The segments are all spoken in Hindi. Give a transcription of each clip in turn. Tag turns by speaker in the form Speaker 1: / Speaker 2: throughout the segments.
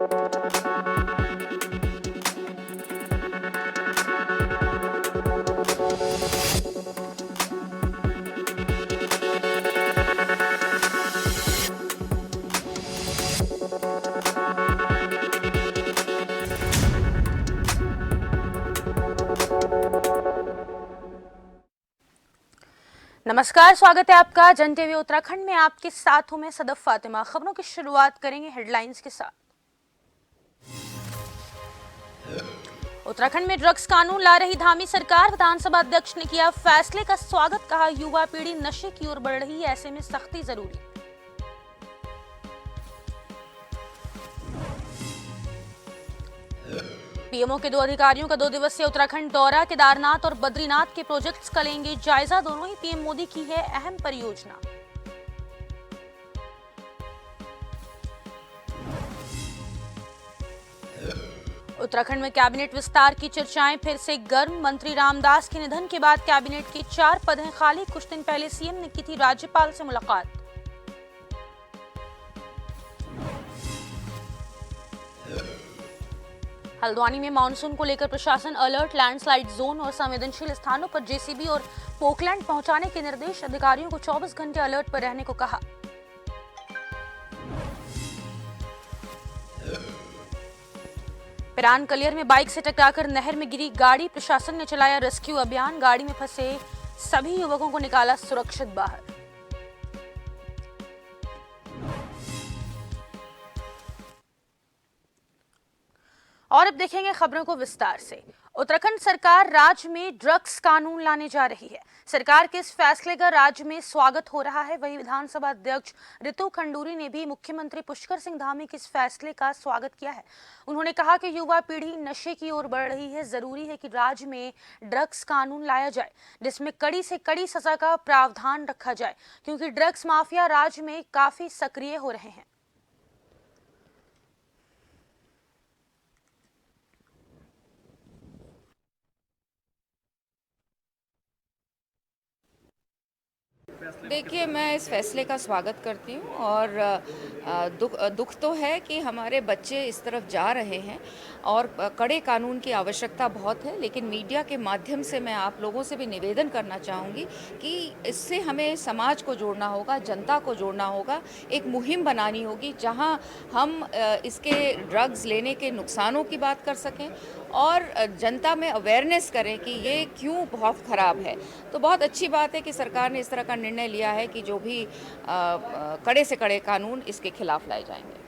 Speaker 1: नमस्कार, स्वागत है आपका जन टीवी उत्तराखंड में। आपके साथ हूं मैं सदफ फातिमा। खबरों की शुरुआत करेंगे हेडलाइंस के साथ। उत्तराखंड में ड्रग्स कानून ला रही धामी सरकार, विधानसभा अध्यक्ष ने किया फैसले का स्वागत। कहा, युवा पीढ़ी नशे की ओर बढ़ रही है, ऐसे में सख्ती जरूरी। पीएमओ के 2 अधिकारियों का 2 दिवसीय उत्तराखंड दौरा। केदारनाथ और बद्रीनाथ के प्रोजेक्ट्स का लेंगे जायजा। दोनों ही पीएम मोदी की है अहम परियोजना। उत्तराखंड में कैबिनेट विस्तार की चर्चाएं फिर से गर्म। मंत्री रामदास के निधन के बाद कैबिनेट के 4 पद हैं खाली। कुछ दिन पहले सीएम ने की थी राज्यपाल से मुलाकात। हल्द्वानी में मानसून को लेकर प्रशासन अलर्ट। लैंडस्लाइड जोन और संवेदनशील स्थानों पर जेसीबी और पोकलैंड पहुंचाने के निर्देश। अधिकारियों को 24 घंटे अलर्ट पर रहने को कहा। पिरान कलियर में बाइक से टकराकर नहर में गिरी गाड़ी। प्रशासन ने चलाया रेस्क्यू अभियान। गाड़ी में फंसे सभी युवकों को निकाला सुरक्षित बाहर। और अब देखेंगे खबरों को विस्तार से। उत्तराखंड सरकार राज्य में ड्रग्स कानून लाने जा रही है। सरकार के इस फैसले का राज्य में स्वागत हो रहा है। वहीं विधानसभा अध्यक्ष रितु खंडूरी ने भी मुख्यमंत्री पुष्कर सिंह धामी के इस फैसले का स्वागत किया है। उन्होंने कहा कि युवा पीढ़ी नशे की ओर बढ़ रही है, जरूरी है कि राज्य में ड्रग्स कानून लाया जाए जिसमें कड़ी से कड़ी सजा का प्रावधान रखा जाए, क्योंकि ड्रग्स माफिया राज्य में काफी सक्रिय हो रहे हैं।
Speaker 2: देखिए, मैं इस फैसले का स्वागत करती हूँ और दुख तो है कि हमारे बच्चे इस तरफ जा रहे हैं और कड़े कानून की आवश्यकता बहुत है, लेकिन मीडिया के माध्यम से मैं आप लोगों से भी निवेदन करना चाहूँगी कि इससे हमें समाज को जोड़ना होगा, जनता को जोड़ना होगा। एक मुहिम बनानी होगी जहाँ हम इसके ड्रग्स लेने के नुकसानों की बात कर सकें और जनता में अवेयरनेस करें कि ये क्यों बहुत ख़राब है। तो बहुत अच्छी बात है कि सरकार ने इस तरह का निर्णय लिया है कि जो भी कड़े से कड़े कानून इसके खिलाफ लाए जाएंगे।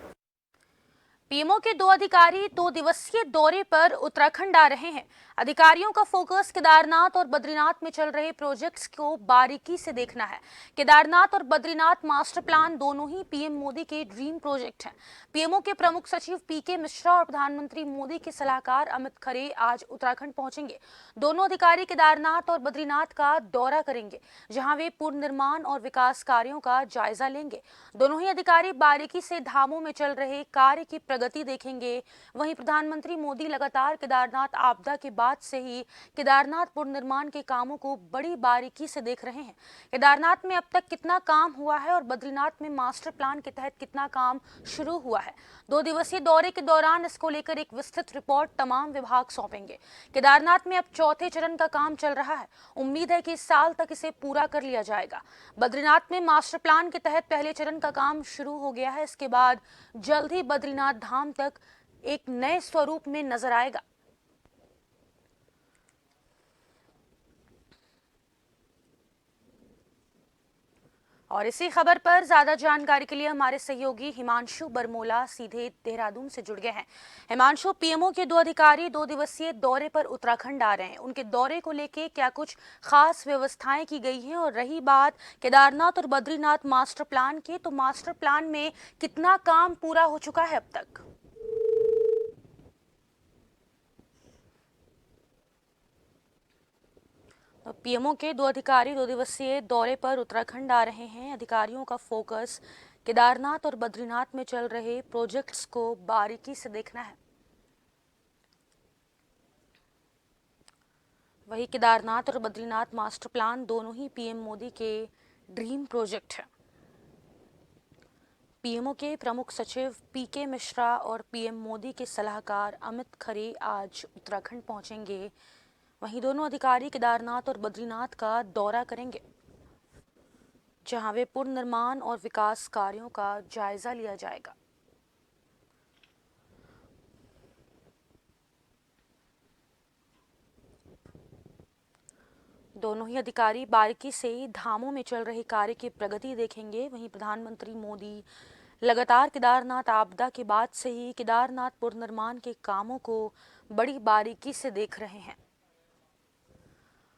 Speaker 1: पीएमओ के 2 अधिकारी 2 दिवसीय दौरे पर उत्तराखंड आ रहे हैं। अधिकारियों का फोकस केदारनाथ और बद्रीनाथ में चल रहे प्रोजेक्ट्स को बारीकी से देखना है। केदारनाथ और बद्रीनाथ मास्टर प्लान दोनों ही पीएम मोदी के ड्रीम प्रोजेक्ट हैं। पीएमओ के प्रमुख सचिव पीके मिश्रा और प्रधानमंत्री मोदी के सलाहकार अमित खरे आज उत्तराखंड पहुंचेंगे। दोनों अधिकारी केदारनाथ और बद्रीनाथ का दौरा करेंगे, जहां वे पूर्ण निर्माण और विकास कार्यों का जायजा लेंगे। दोनों ही अधिकारी बारीकी से धामों में चल रहे कार्य की प्रगति देखेंगे। वहीं प्रधानमंत्री मोदी लगातार केदारनाथ आपदा के बाद से ही केदारनाथ पुनर्निर्माण के कामों को बड़ी बारीकी से देख रहे हैं। केदारनाथ में अब तक कितना काम हुआ है और बद्रीनाथ में मास्टर प्लान के तहत कितना काम शुरू हुआ है। 2 दिवसीय दौरे के दौरान इसको लेकर एक विस्तृत रिपोर्ट तमाम विभाग सौंपेंगे। केदारनाथ में अब 4थे चरण का काम चल रहा है। उम्मीद है कि इस साल तक इसे पूरा कर लिया जाएगा। बद्रीनाथ में मास्टर प्लान के तहत पहले चरण का काम शुरू हो गया है। इसके बाद जल्द ही बद्रीनाथ धाम तक एक नए स्वरूप में नजर आएगा। और इसी खबर पर ज्यादा जानकारी के लिए हमारे सहयोगी हिमांशु बरमोला सीधे देहरादून से जुड़ गए हैं। हिमांशु, पीएमओ के 2 अधिकारी 2 दिवसीय दौरे पर उत्तराखंड आ रहे हैं। उनके दौरे को लेके क्या कुछ खास व्यवस्थाएं की गई हैं? और रही बात केदारनाथ और बद्रीनाथ मास्टर प्लान की, तो मास्टर प्लान में कितना काम पूरा हो चुका है अब तक? पीएमओ के 2 अधिकारी 2 दिवसीय दौरे पर उत्तराखंड आ रहे हैं। अधिकारियों का फोकस केदारनाथ और बद्रीनाथ में चल रहे प्रोजेक्ट्स को बारीकी से देखना है। वही केदारनाथ और बद्रीनाथ मास्टर प्लान दोनों ही पीएम मोदी के ड्रीम प्रोजेक्ट है। पीएमओ के प्रमुख सचिव पीके मिश्रा और पीएम मोदी के सलाहकार अमित खरे आज उत्तराखंड पहुंचेंगे। वहीं दोनों अधिकारी केदारनाथ और बद्रीनाथ का दौरा करेंगे, जहां वे पुनर्निर्माण और विकास कार्यों का जायजा लिया जाएगा। दोनों ही अधिकारी बारीकी से धामों में चल रहे कार्य की प्रगति देखेंगे। वहीं प्रधानमंत्री मोदी लगातार केदारनाथ आपदा के बाद से ही केदारनाथ पुनर्निर्माण के कामों को बड़ी बारीकी से देख रहे हैं।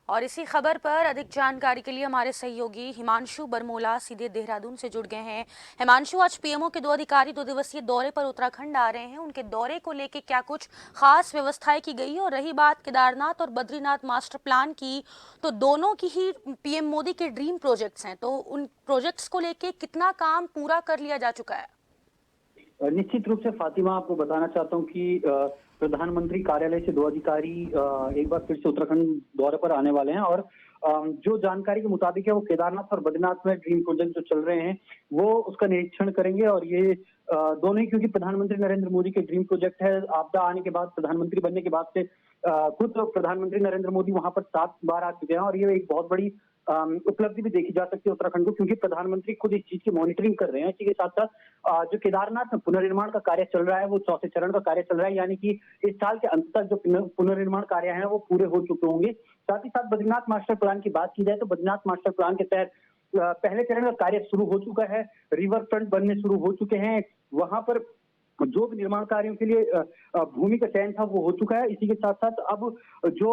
Speaker 1: और इसी खबर पर अधिक जानकारी के लिए हमारे सहयोगी हिमांशु बरमोला सीधे देहरादून से जुड़ गए हैं। हिमांशु, आज पीएमओ के दो अधिकारी 2 दिवसीय दौरे पर उत्तराखंड आ रहे हैं। उनके दौरे को लेकर क्या कुछ खास व्यवस्थाएं की गई? और रही बात केदारनाथ और बद्रीनाथ मास्टर प्लान की, तो दोनों की ही पीएम मोदी के ड्रीम प्रोजेक्ट्स हैं, तो उन प्रोजेक्ट्स को लेकर कितना काम पूरा कर लिया जा चुका है?
Speaker 3: निश्चित रूप से फातिमा, आपको बताना चाहता हूं कि प्रधानमंत्री कार्यालय से 2 अधिकारी एक बार फिर से उत्तराखंड दौरे पर आने वाले हैं और जो जानकारी के मुताबिक है वो केदारनाथ और बद्रीनाथ में ड्रीम प्रोजेक्ट जो चल रहे हैं वो उसका निरीक्षण करेंगे। और ये दोनों ही, क्योंकि प्रधानमंत्री नरेंद्र मोदी के ड्रीम प्रोजेक्ट है, आपदा आने के बाद, प्रधानमंत्री बनने के बाद से खुद प्रधानमंत्री नरेंद्र मोदी वहां पर 7 बार आ चुके हैं और ये एक बहुत बड़ी उपलब्धि भी देखी जा सकती है उत्तराखंड को, क्योंकि प्रधानमंत्री खुद इस चीज की मॉनिटरिंग कर रहे हैं। इसी के साथ साथ जो केदारनाथ में पुनर्निर्माण का कार्य चल रहा है वो 4थे चरण का कार्य चल रहा है, यानी कि इस साल के अंत तक जो पुनर्निर्माण कार्य है वो पूरे हो चुके होंगे। साथ ही साथ बद्रीनाथ मास्टर प्लान की बात की जाए तो बद्रीनाथ मास्टर प्लान के तहत पहले चरण का कार्य शुरू हो चुका है, रिवर फ्रंट बनने शुरू हो चुके हैं, वहां पर जो भी निर्माण कार्यों के लिए भूमि का चयन था वो हो चुका है। इसी के साथ साथ अब जो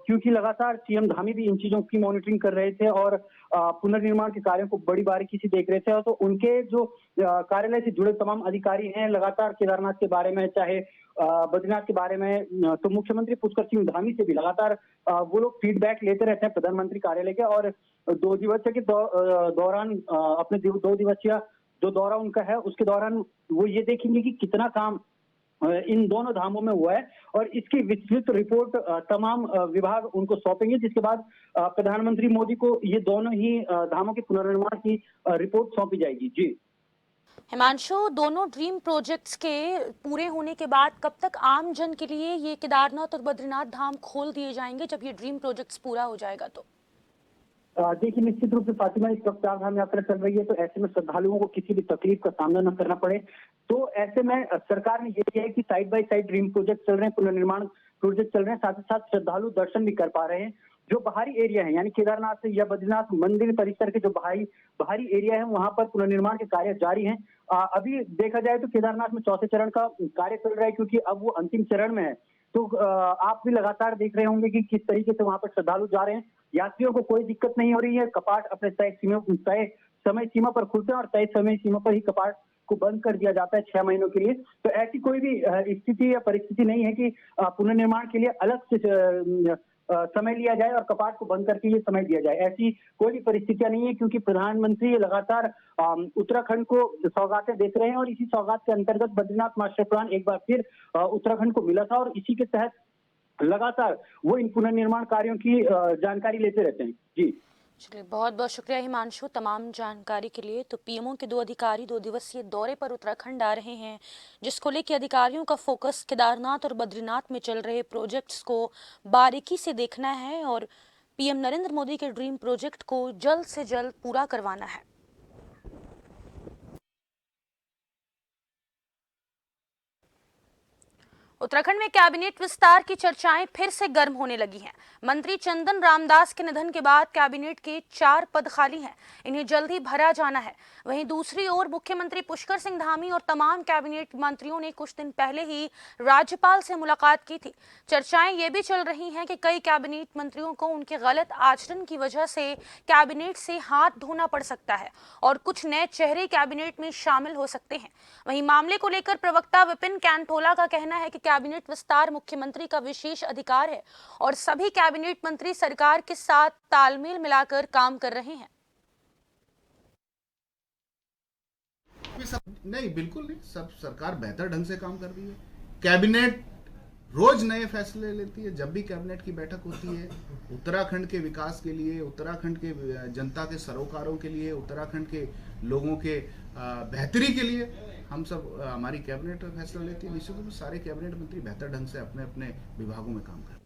Speaker 3: क्योंकि लगातार सीएम धामी भी इन चीजों की मॉनिटरिंग कर रहे थे और पुनर्निर्माण के कार्यों को बड़ी बारीकी से देख रहे थे, तो उनके जो कार्यालय से जुड़े तमाम अधिकारी हैं लगातार केदारनाथ के बारे में, चाहे बद्रीनाथ के बारे में, तो मुख्यमंत्री पुष्कर सिंह धामी से भी लगातार वो लोग फीडबैक लेते रहते हैं प्रधानमंत्री कार्यालय के। और 2 दिवसीय के दौरान अपने 2 दिवसीय जो दौरा उनका है उसके दौरान वो ये देखेंगे कि कितना काम इन दोनों धामों में हुआ है और इसकी विस्तृत रिपोर्ट तमाम विभाग उनको सौंपेंगे, जिसके बाद प्रधानमंत्री मोदी को ये दोनों ही धामों के पुनर्निर्माण की रिपोर्ट सौंपी जाएगी। जी
Speaker 1: हिमांशु, दोनों ड्रीम प्रोजेक्ट्स के पूरे होने के बाद कब तक आम जन के लिए ये केदारनाथ और बद्रीनाथ धाम खोल दिए जाएंगे, जब ये ड्रीम प्रोजेक्ट्स पूरा हो जाएगा तो?
Speaker 3: देखिए, निश्चित रूप से फातिमा, इस वक्त चार धाम यात्रा चल रही है, तो ऐसे में श्रद्धालुओं को किसी भी तकलीफ का सामना न करना पड़े, तो ऐसे में सरकार ने ये किया है कि side by side dream project चल रहे हैं, पुनर्निर्माण प्रोजेक्ट चल रहे हैं, साथ ही साथ श्रद्धालु दर्शन भी कर पा रहे हैं। जो बाहरी एरिया है, यानी केदारनाथ या बद्रीनाथ मंदिर परिसर के जो बाहरी एरिया है, वहां पर पुनर्निर्माण के कार्य जारी हैं। अभी देखा जाए तो केदारनाथ में 4थे चरण का कार्य चल रहा है, क्योंकि अब वो अंतिम चरण में है। तो आप भी लगातार देख रहे होंगे कि किस तरीके से वहां पर श्रद्धालु जा रहे हैं। यात्रियों को कोई दिक्कत नहीं हो रही है, कपाट अपने तय समय सीमा पर खुलते हैं और तय समय सीमा पर ही कपाट को बंद कर दिया जाता है 6 महीनों के लिए। तो ऐसी कोई भी स्थिति या परिस्थिति नहीं है कि पुनर्निर्माण के लिए अलग से समय लिया जाए और कपाट को बंद करके ये समय दिया जाए, ऐसी कोई भी परिस्थितियां नहीं है, क्योंकि प्रधानमंत्री लगातार उत्तराखंड को सौगातें देते रहे हैं और इसी सौगात के अंतर्गत बद्रीनाथ मास्टर प्लान एक बार फिर उत्तराखंड को मिला था और इसी के तहत लगातार वो इन पुनर्निर्माण कार्यों की जानकारी लेते रहते हैं। जी
Speaker 1: चलिए, बहुत बहुत शुक्रिया हिमांशु तमाम जानकारी के लिए। तो पीएमओ के 2 अधिकारी 2 दिवसीय दौरे पर उत्तराखंड आ रहे हैं, जिसको लेकर अधिकारियों का फोकस केदारनाथ और बद्रीनाथ में चल रहे प्रोजेक्ट्स को बारीकी से देखना है और पीएम नरेंद्र मोदी के ड्रीम प्रोजेक्ट को जल्द से जल्द पूरा करवाना है। उत्तराखंड में कैबिनेट विस्तार की चर्चाएं फिर से गर्म होने लगी हैं। मंत्री चंदन रामदास के निधन के बाद कैबिनेट के 4 पद खाली हैं, इन्हें जल्द ही भरा जाना है। वहीं दूसरी ओर मुख्यमंत्री पुष्कर सिंह धामी और तमाम कैबिनेट मंत्रियों ने कुछ दिन पहले ही राज्यपाल से मुलाकात की थी। चर्चाएं ये भी चल रही हैं कि कई कैबिनेट मंत्रियों को उनके गलत आचरण की वजह से कैबिनेट से हाथ धोना पड़ सकता है और कुछ नए चेहरे कैबिनेट में शामिल हो सकते हैं। वहीं मामले को लेकर प्रवक्ता विपिन कैंथोला का कहना है कि कैबिनेट विस्तार मुख्यमंत्री का विशेष अधिकार है और सभी कैबिनेट मंत्री सरकार के साथ तालमेल मिलाकर काम कर रहे हैं।
Speaker 4: नहीं, बिल्कुल नहीं, सब सरकार बेहतर ढंग से काम कर रही है। कैबिनेट रोज नए फैसले लेती है। जब भी कैबिनेट की बैठक होती है, उत्तराखंड के विकास के लिए, उत्तराखंड के जनता के सरोकारों के लिए, उत्तराखंड के लोगों के बेहतरी के लिए हम सब हमारी कैबिनेट फैसला लेती है। निश्चित रूप से सारे कैबिनेट मंत्री बेहतर ढंग से अपने अपने विभागों में काम करें।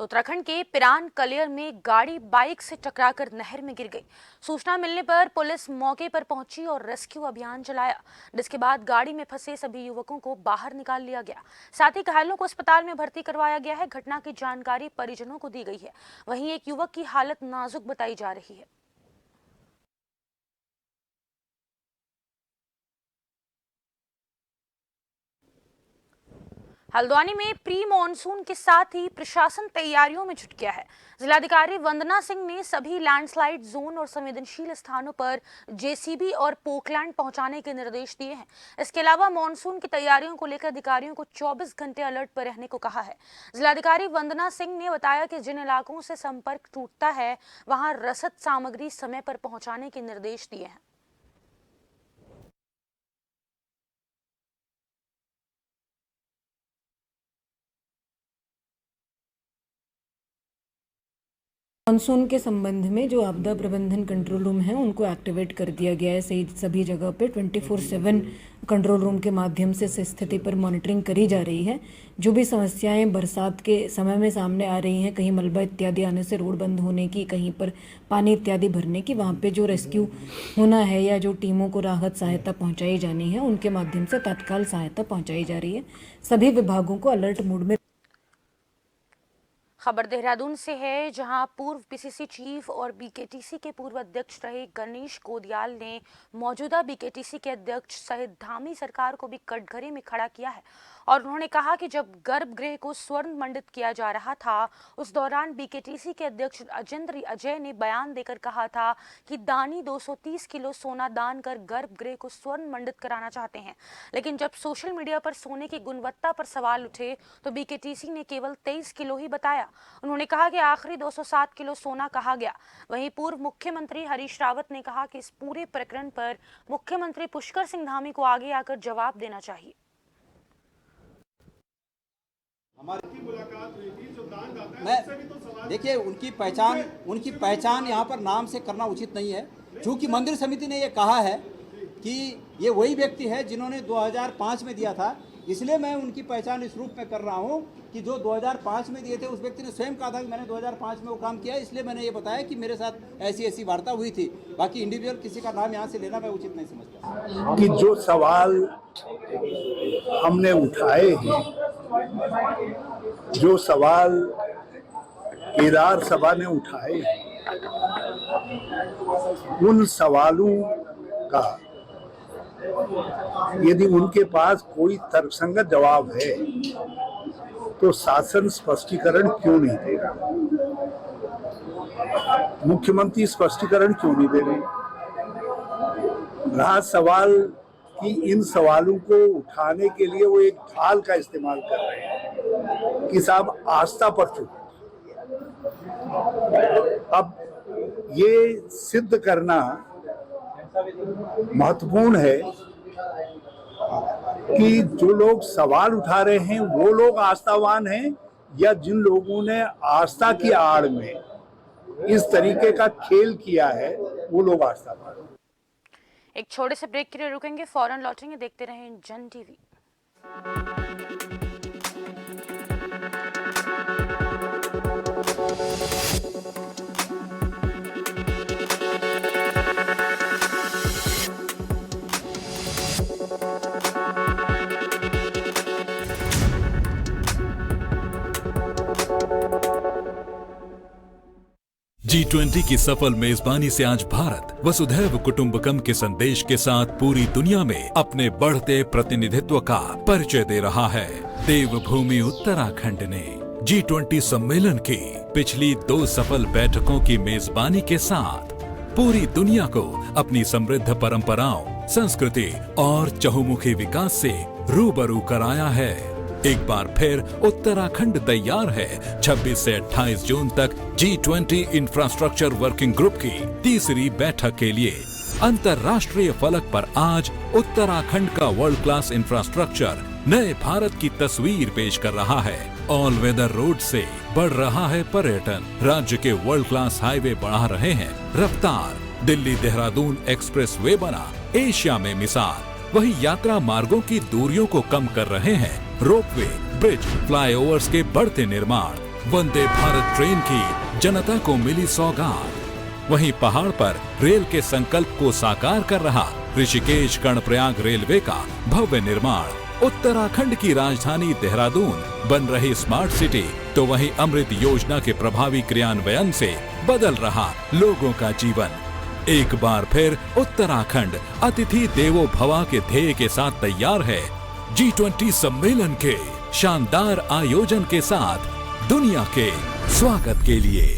Speaker 1: तो उत्तराखंड के पिरान कलियर में गाड़ी बाइक से टकराकर नहर में गिर गई। सूचना मिलने पर पुलिस मौके पर पहुंची और रेस्क्यू अभियान चलाया, जिसके बाद गाड़ी में फंसे सभी युवकों को बाहर निकाल लिया गया। साथ ही घायलों को अस्पताल में भर्ती करवाया गया है। घटना की जानकारी परिजनों को दी गई है। वहीं एक युवक की हालत नाजुक बताई जा रही है। हल्द्वानी में प्री मॉनसून के साथ ही प्रशासन तैयारियों में जुट गया है। जिलाधिकारी वंदना सिंह ने सभी लैंडस्लाइड जोन और संवेदनशील स्थानों पर जेसीबी और पोकलैंड पहुंचाने के निर्देश दिए हैं। इसके अलावा मॉनसून की तैयारियों को लेकर अधिकारियों को 24 घंटे अलर्ट पर रहने को कहा है। जिलाधिकारी वंदना सिंह ने बताया कि जिन इलाकों से संपर्क टूटता है वहां रसद सामग्री समय पर पहुंचाने के निर्देश दिए हैं।
Speaker 5: मानसून के संबंध में जो आपदा प्रबंधन कंट्रोल रूम है उनको एक्टिवेट कर दिया गया है। सभी जगह पे 24/7 कंट्रोल रूम के माध्यम से स्थिति पर मॉनिटरिंग करी जा रही है। जो भी समस्याएं बरसात के समय में सामने आ रही हैं, कहीं मलबा इत्यादि आने से रोड बंद होने की, कहीं पर पानी इत्यादि भरने की, वहाँ पे जो रेस्क्यू होना है या जो टीमों को राहत सहायता पहुँचाई जानी है उनके माध्यम से तत्काल सहायता पहुँचाई जा रही है। सभी विभागों को अलर्ट मोड में।
Speaker 1: खबर देहरादून से है, जहां पूर्व पीसीसी चीफ और बीकेटीसी के पूर्व अध्यक्ष रहे गणेश गोदियाल ने मौजूदा बीकेटीसी के अध्यक्ष सहित धामी सरकार को भी कटघरे में खड़ा किया है। और उन्होंने कहा कि जब गर्भगृह को स्वर्ण मंडित किया जा रहा था उस दौरान बीकेटीसी के अध्यक्ष अजेंद्र अजय ने बयान देकर कहा था कि दानी 230 किलो सोना दान कर गर्भगृह को स्वर्ण मंडित कराना चाहते हैं। लेकिन जब सोशल मीडिया पर सोने की गुणवत्ता पर सवाल उठे तो बीकेटीसी ने केवल 23 किलो ही बताया। उन्होंने कहा कि आखिरी 207 किलो सोना कहा गया। वहीं पूर्व मुख्यमंत्री हरीश रावत ने कहा कि इस पूरे प्रकरण पर मुख्यमंत्री पुष्कर सिंह धामी को आगे आकर जवाब देना चाहिए।
Speaker 6: हमारी मुलाकात हुई थी, जो दान दाता है उससे भी तो सवाल। देखिए, उनकी पहचान यहाँ पर नाम से करना उचित नहीं है। चूंकि मंदिर समिति ने ये कहा है कि ये वही व्यक्ति है जिन्होंने 2005 में दिया था, इसलिए मैं उनकी पहचान इस रूप में कर रहा हूँ कि जो 2005 में दिए थे उस व्यक्ति ने स्वयं कहा था कि मैंने 2005 में वो काम किया, इसलिए मैंने ये बताया कि मेरे साथ ऐसी वार्ता हुई थी। बाकी इंडिविजुअल किसी का नाम यहाँ से लेना मैं उचित नहीं समझता।
Speaker 7: कि जो सवाल हमने उठाए हैं, जो सवाल केदार सभा ने उठाए, उन सवालों का यदि उनके पास कोई तर्कसंगत जवाब है तो शासन स्पष्टीकरण क्यों नहीं दे रहा? मुख्यमंत्री स्पष्टीकरण क्यों नहीं दे रहे? रहा सवाल कि इन सवालों को उठाने के लिए वो एक ढाल का इस्तेमाल कर रहे हैं कि साहब आस्था पर चुप। अब ये सिद्ध करना महत्वपूर्ण है कि जो लोग सवाल उठा रहे हैं वो लोग आस्थावान हैं या जिन लोगों ने आस्था की आड़ में इस तरीके का खेल किया है वो लोग आस्थावान हैं।
Speaker 1: एक छोटे से ब्रेक के लिए रुकेंगे, फौरन लौटेंगे। देखते रहें जन टीवी।
Speaker 8: G20 की सफल मेजबानी से आज भारत वसुधैव कुटुंबकम के संदेश के साथ पूरी दुनिया में अपने बढ़ते प्रतिनिधित्व का परिचय दे रहा है। देवभूमि उत्तराखंड ने G20 सम्मेलन की पिछली 2 सफल बैठकों की मेजबानी के साथ पूरी दुनिया को अपनी समृद्ध परंपराओं, संस्कृति और चहुमुखी विकास से रूबरू कराया है। एक बार फिर उत्तराखंड तैयार है 26 से 28 जून तक G20 इंफ्रास्ट्रक्चर वर्किंग ग्रुप की तीसरी बैठक के लिए। अंतर्राष्ट्रीय फलक पर आज उत्तराखंड का वर्ल्ड क्लास इंफ्रास्ट्रक्चर नए भारत की तस्वीर पेश कर रहा है। ऑल वेदर रोड से बढ़ रहा है पर्यटन, राज्य के वर्ल्ड क्लास हाईवे बढ़ा रहे हैं रफ्तार, दिल्ली देहरादून एक्सप्रेस वे बना एशिया में मिसाल। वही यात्रा मार्गों की दूरियों को कम कर रहे हैं रोपवे, ब्रिज, फ्लाईओवर्स के बढ़ते निर्माण। वंदे भारत ट्रेन की जनता को मिली सौगात। वहीं पहाड़ पर रेल के संकल्प को साकार कर रहा ऋषिकेश कर्णप्रयाग रेलवे का भव्य निर्माण। उत्तराखंड की राजधानी देहरादून बन रही स्मार्ट सिटी, तो वहीं अमृत योजना के प्रभावी क्रियान्वयन से बदल रहा लोगों का जीवन। एक बार फिर उत्तराखंड अतिथि देवो भव के ध्येय के साथ तैयार है G20 सम्मेलन के शानदार आयोजन के साथ दुनिया के स्वागत के लिए।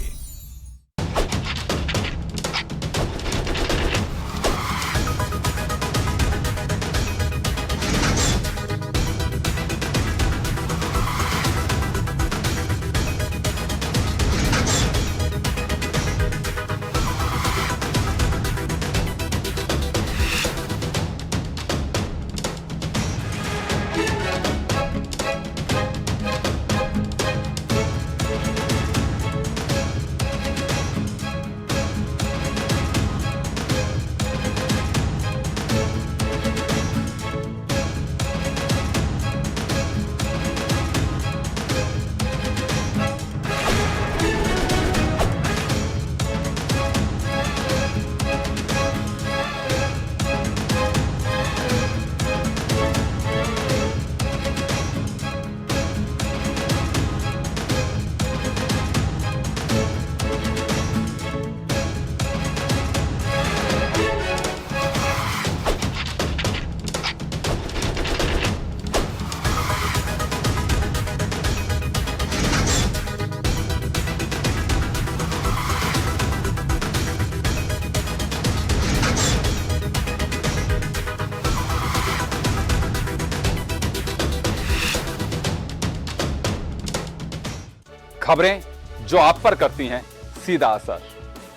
Speaker 9: खबरें जो आप पर करती हैं सीधा असर,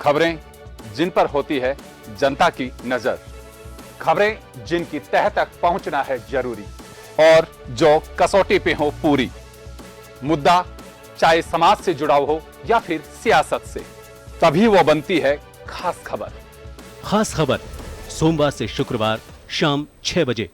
Speaker 9: खबरें जिन पर होती है जनता की नजर, खबरें जिनकी तह तक पहुंचना है जरूरी और जो कसौटी पे हो पूरी। मुद्दा चाहे समाज से जुड़ा हो या फिर सियासत से, तभी वो बनती है खास खबर।
Speaker 10: खास खबर सोमवार से शुक्रवार शाम 6 बजे।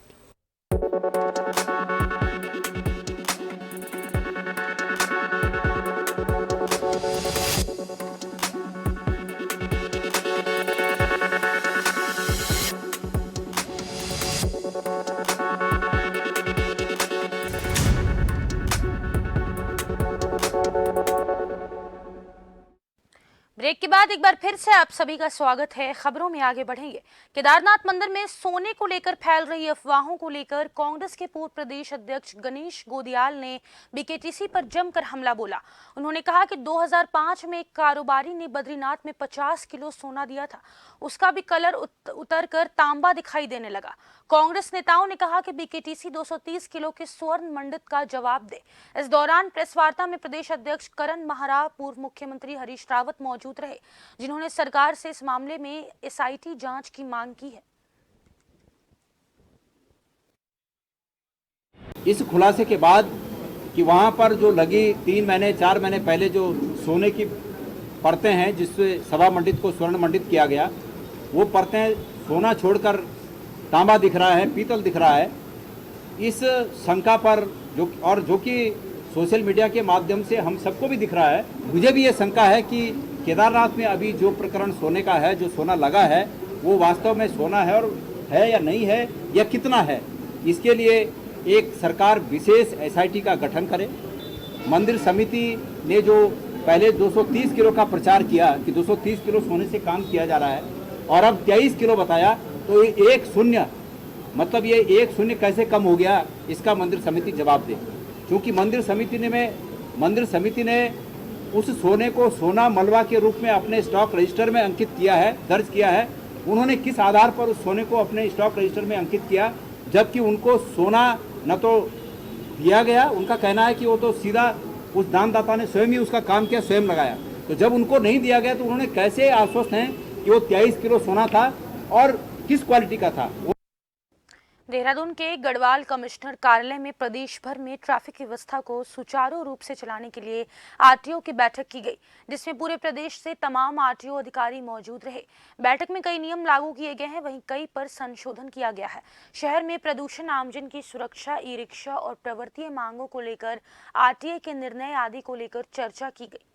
Speaker 1: ब्रेक के बाद एक बार फिर से आप सभी का स्वागत है। खबरों में आगे बढ़ेंगे। केदारनाथ मंदिर में सोने को लेकर फैल रही अफवाहों को लेकर कांग्रेस के पूर्व प्रदेश अध्यक्ष गणेश गोदियाल ने बीकेटीसी पर जमकर हमला बोला। उन्होंने कहा कि 2005 में एक कारोबारी ने बद्रीनाथ में 50 किलो सोना दिया था, उसका भी कलर उतर कर तांबा दिखाई देने लगा। कांग्रेस नेताओं ने कहा कि बीकेटीसी 230 किलो के स्वर्ण मंडित का जवाब दे। इस दौरान प्रेस वार्ता में प्रदेश अध्यक्ष करण माहरा, पूर्व मुख्यमंत्री हरीश रावत मौजूद रहे, जिन्होंने सरकार से इस मामले में एसआईटी जांच की मांग की है।
Speaker 6: इस खुलासे के बाद कि वहां पर जो लगी 3 महीने 4 महीने पहले जो सोने की परतें हैं, जिससे सवा मंडित को स्वर्ण मंडित किया गया, वो परतें सोना छोड़कर तांबा दिख रहा है, पीतल दिख रहा है। इस शंका पर जो कि सोशल मीडिया के माध्यम से हम सबको भी दिख रहा है, मुझे भी ये शंका है कि केदारनाथ में अभी जो प्रकरण सोने का है, जो सोना लगा है, वो वास्तव में सोना है और है या नहीं है या कितना है। इसके लिए एक सरकार विशेष एसआईटी का गठन करे। मंदिर समिति ने जो पहले 230 किलो का प्रचार किया कि 230 किलो सोने से काम किया जा रहा है और अब 23 किलो बताया, तो ये 1 शून्य, मतलब ये 1 शून्य कैसे कम हो गया, इसका मंदिर समिति जवाब दे। क्योंकि मंदिर समिति ने उस सोने को सोना मलबा के रूप में अपने स्टॉक रजिस्टर में अंकित किया है, दर्ज किया है। उन्होंने किस आधार पर उस सोने को अपने स्टॉक रजिस्टर में अंकित किया, जबकि उनको सोना न तो दिया गया, उनका कहना है कि वो तो सीधा उस दानदाता ने स्वयं ही उसका काम किया, स्वयं लगाया। तो जब उनको नहीं दिया गया तो उन्होंने कैसे आश्वस्त हैं कि वो 23 किलो सोना था और किस क्वालिटी का था।
Speaker 1: देहरादून के गढ़वाल कमिश्नर कार्यालय में प्रदेश भर में ट्रैफिक व्यवस्था को सुचारू रूप से चलाने के लिए आरटीओ की बैठक की गई, जिसमें पूरे प्रदेश से तमाम आरटीओ अधिकारी मौजूद रहे। बैठक में कई नियम लागू किए गए हैं, वहीं कई पर संशोधन किया गया है। शहर में प्रदूषण, आमजन की सुरक्षा, ई रिक्शा और प्रवर्तीय मांगों को लेकर आरटीए के निर्णय आदि को लेकर चर्चा की गई।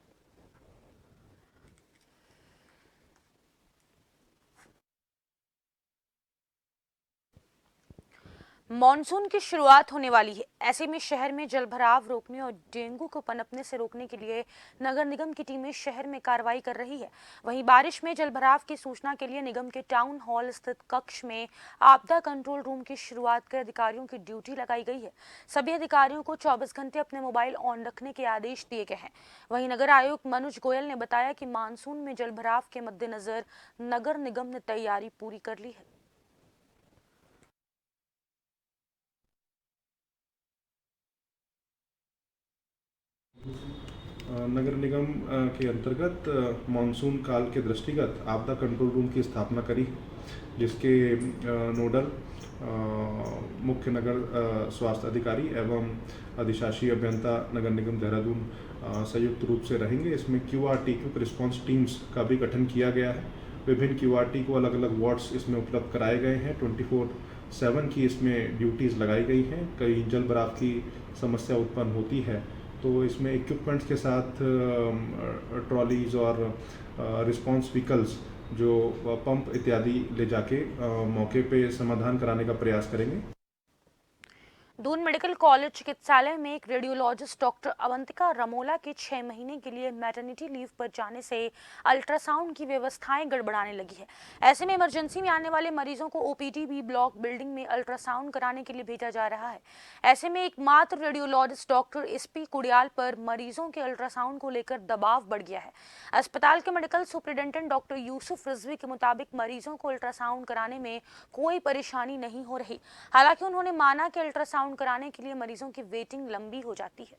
Speaker 1: मॉनसून की शुरुआत होने वाली है, ऐसे में शहर में जलभराव रोकने और डेंगू को पनपने से रोकने के लिए नगर निगम की टीमें शहर में कार्रवाई कर रही है। वहीं बारिश में जलभराव की सूचना के लिए निगम के टाउन हॉल स्थित कक्ष में आपदा कंट्रोल रूम की शुरुआत कर अधिकारियों की ड्यूटी लगाई गई है। सभी अधिकारियों को 24 घंटे अपने मोबाइल ऑन रखने के आदेश दिए गए हैं। वहीं नगर आयुक्त मनोज गोयल ने बताया कि मानसून में जलभराव के मद्देनजर नगर निगम ने तैयारी पूरी कर ली है।
Speaker 11: नगर निगम के अंतर्गत मानसून काल के दृष्टिगत आपदा कंट्रोल रूम की स्थापना करी, जिसके नोडल मुख्य नगर स्वास्थ्य अधिकारी एवं अधिशासी अभियंता नगर निगम देहरादून संयुक्त रूप से रहेंगे। इसमें QRT क्विक रिस्पांस टीम्स का भी गठन किया गया है। विभिन्न QRT को अलग अलग वार्ड्स इसमें उपलब्ध कराए गए हैं। 24/7 की इसमें ड्यूटीज़ लगाई गई हैं। कहीं जल भराव की समस्या उत्पन्न होती है तो इसमें इक्विपमेंट्स के साथ ट्रॉलीज और रिस्पांस व्हीकल्स जो पंप इत्यादि ले जाके मौके पे समाधान कराने का प्रयास करेंगे।
Speaker 1: दून मेडिकल कॉलेज चिकित्सालय में एक रेडियोलॉजिस्ट डॉक्टर अवंतिका रमोला के 6 महीने के लिए मैटरनिटी लीव पर जाने से अल्ट्रासाउंड की व्यवस्थाएं गड़बड़ाने लगी है। ऐसे में इमरजेंसी में आने वाले मरीजों को OPD बी ब्लॉक बिल्डिंग में अल्ट्रासाउंड कराने के लिए भेजा जा रहा है। ऐसे में एकमात्र रेडियोलॉजिस्ट डॉक्टर SP कुड़ियाल पर मरीजों के अल्ट्रासाउंड को लेकर दबाव बढ़ गया है। अस्पताल के medical superintendent doctor Yusuf Rizvi के मुताबिक मरीजों को अल्ट्रासाउंड कराने में कोई परेशानी नहीं हो रही। हालांकि उन्होंने माना कि अल्ट्रासाउंड कराने के लिए मरीजों की वेटिंग लंबी हो जाती है।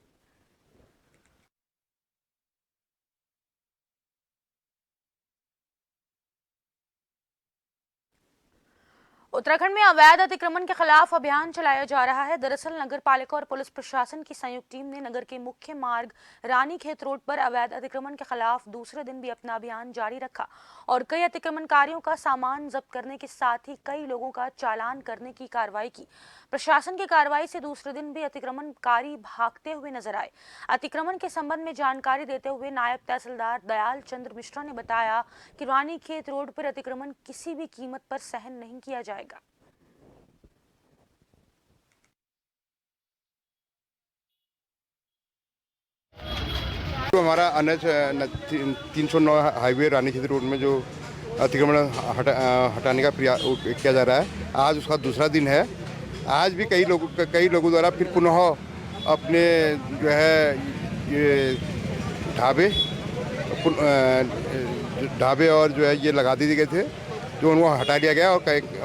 Speaker 1: उत्तराखंड में अवैध अतिक्रमण के खिलाफ अभियान चलाया जा रहा है। दरअसल नगर पालिका और पुलिस प्रशासन की संयुक्त टीम ने नगर के मुख्य मार्ग रानीखेत रोड पर अवैध अतिक्रमण के खिलाफ दूसरे दिन भी अपना अभियान जारी रखा और कई अतिक्रमणकारियों का सामान जब्त करने के साथ ही कई लोगों का चालान करने की कार्रवाई की। प्रशासन की कार्रवाई से दूसरे दिन भी अतिक्रमणकारी भागते हुए नजर आए। अतिक्रमण के संबंध में जानकारी देते हुए नायब तहसीलदार दयाल चंद्र मिश्रा ने बताया कि रानीखेत रोड पर अतिक्रमण किसी भी कीमत पर सहन नहीं किया जाएगा।
Speaker 12: तो हमारा NH 309 हाईवे रानीखेत रोड में जो अतिक्रमण हटाने का प्रयास किया जा रहा है, आज उसका दूसरा दिन है। आज भी कई लोगों द्वारा फिर पुनः अपने जो है ये ढाबे और जो है ये लगा दिए गए थे, जो उनको हटा लिया गया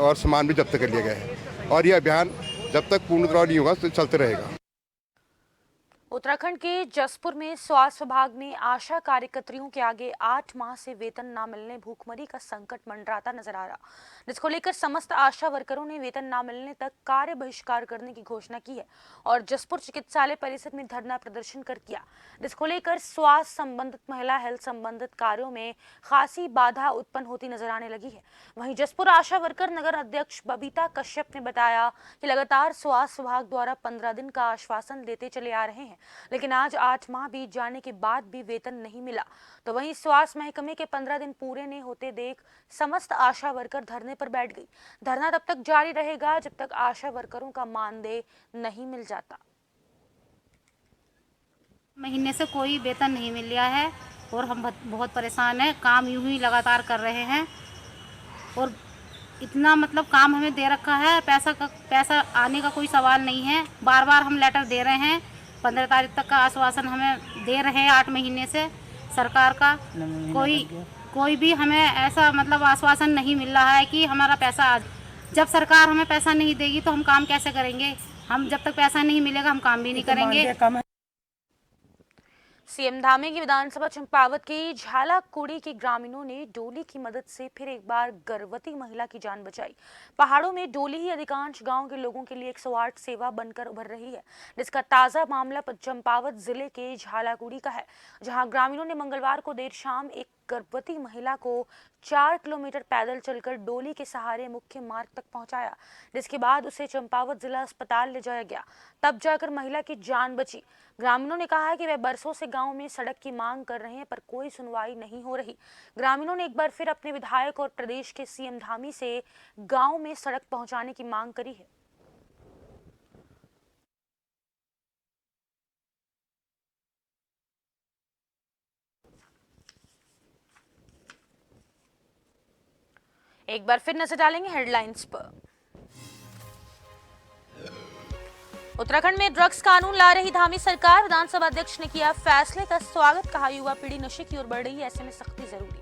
Speaker 12: और सामान भी जब्त कर लिया गया है। और ये अभियान जब तक पूर्णतः नहीं होगा तो चलते रहेगा।
Speaker 1: उत्तराखंड के जसपुर में स्वास्थ्य विभाग में आशा कार्यकर्तियों के आगे 8 माह से वेतन न मिलने भूखमरी का संकट मंडराता नजर आ रहा, जिसको लेकर समस्त आशा वर्करों ने वेतन न मिलने तक कार्य बहिष्कार करने की घोषणा की है और जसपुर चिकित्सालय परिसर में धरना प्रदर्शन कर किया, जिसको लेकर स्वास्थ्य संबंधित, महिला हेल्थ संबंधित कार्यों में खासी बाधा उत्पन्न होती नजर आने लगी है। वहीं जसपुर आशा वर्कर नगर अध्यक्ष बबीता कश्यप ने बताया कि लगातार स्वास्थ्य विभाग द्वारा 15 दिन का आश्वासन देते चले आ रहे हैं, लेकिन आज 8 माह बीत जाने के बाद भी वेतन नहीं मिला। तो वहीं स्वास्थ्य महकमे के 15 दिन पूरे नहीं होते देख समस्त आशा वर्कर धरने पर बैठ गई। धरना तब तक जारी रहेगा जब तक आशा वर्करों का मानदेय नहीं मिल जाता।
Speaker 13: महीने से कोई वेतन नहीं मिल रहा है और हम बहुत परेशान हैं। काम यूं ही लगातार कर रहे हैं और इतना मतलब काम हमें दे रखा है, पैसा आने का कोई सवाल नहीं है। बार बार हम लेटर दे रहे हैं, 15 तारीख तक का आश्वासन हमें दे रहे हैं 8 महीने से सरकार का। कोई भी हमें ऐसा मतलब आश्वासन नहीं मिल रहा है कि हमारा पैसा आज, जब सरकार हमें पैसा नहीं देगी तो हम काम कैसे करेंगे? हम जब तक पैसा नहीं मिलेगा हम काम भी नहीं करेंगे।
Speaker 1: सीएम धामी की विधानसभा चंपावत के झालाकुड़ी के ग्रामीणों ने डोली की मदद से फिर एक बार गर्भवती महिला की जान बचाई। पहाड़ों में डोली ही अधिकांश गांव के लोगों के लिए 108 सेवा बनकर उभर रही है, जिसका ताजा मामला चंपावत जिले के झालाकुड़ी का है, जहां ग्रामीणों ने मंगलवार को देर शाम एक गर्भवती महिला को 4 किलोमीटर पैदल चलकर डोली के सहारे मुख्य मार्ग तक पहुंचाया, जिसके बाद उसे चंपावत जिला अस्पताल ले जाया गया। तब जाकर महिला की जान बची। ग्रामीणों ने कहा है कि वे बरसों से गांव में सड़क की मांग कर रहे हैं, पर कोई सुनवाई नहीं हो रही। ग्रामीणों ने एक बार फिर अपने विधायक और प्रदेश के सीएम धामी से गांव में सड़क पहुंचाने की मांग करी है। एक बार फिर नजर डालेंगे हेडलाइंस पर। उत्तराखंड में ड्रग्स कानून ला रही धामी सरकार, विधानसभा अध्यक्ष ने किया फैसले का स्वागत, कहा युवा पीढ़ी नशे की ओर बढ़ रही है, ऐसे में सख्ती जरूरी।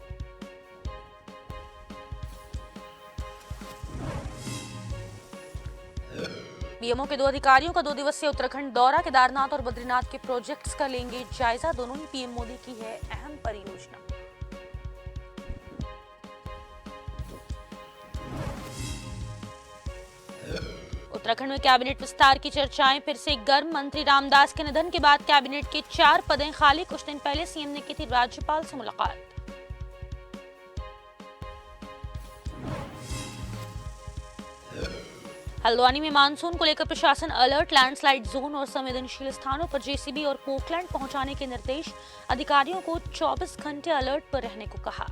Speaker 1: पीएमओ के 2 अधिकारियों का 2 दिवसीय उत्तराखंड दौरा, केदारनाथ और बद्रीनाथ के प्रोजेक्ट्स का लेंगे जायजा। दोनों ही पीएम मोदी की है अहम परियोजना। उत्तराखंड में कैबिनेट विस्तार की चर्चाएं फिर से गर्म। मंत्री रामदास के निधन के बाद कैबिनेट के 4 पदें खाली। कुछ दिन पहले सीएम ने की थी राज्यपाल से मुलाकात। हल्द्वानी में मानसून को लेकर प्रशासन अलर्ट, लैंडस्लाइड जोन और संवेदनशील स्थानों पर जेसीबी और पोकलैंड पहुंचाने के निर्देश। अधिकारियों को 24 घंटे अलर्ट पर रहने को कहा।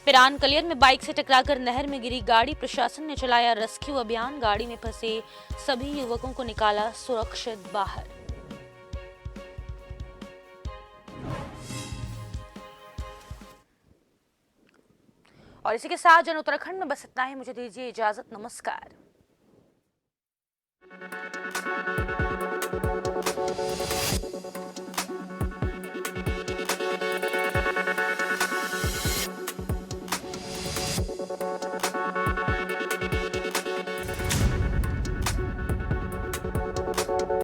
Speaker 1: पिरान कलियर में बाइक से टकराकर नहर में गिरी गाड़ी, प्रशासन ने चलाया रेस्क्यू अभियान। गाड़ी में फंसे सभी युवकों को निकाला सुरक्षित बाहर। और इसी के साथ जन उत्तराखंड में बस इतना ही। मुझे दीजिए इजाजत, नमस्कार।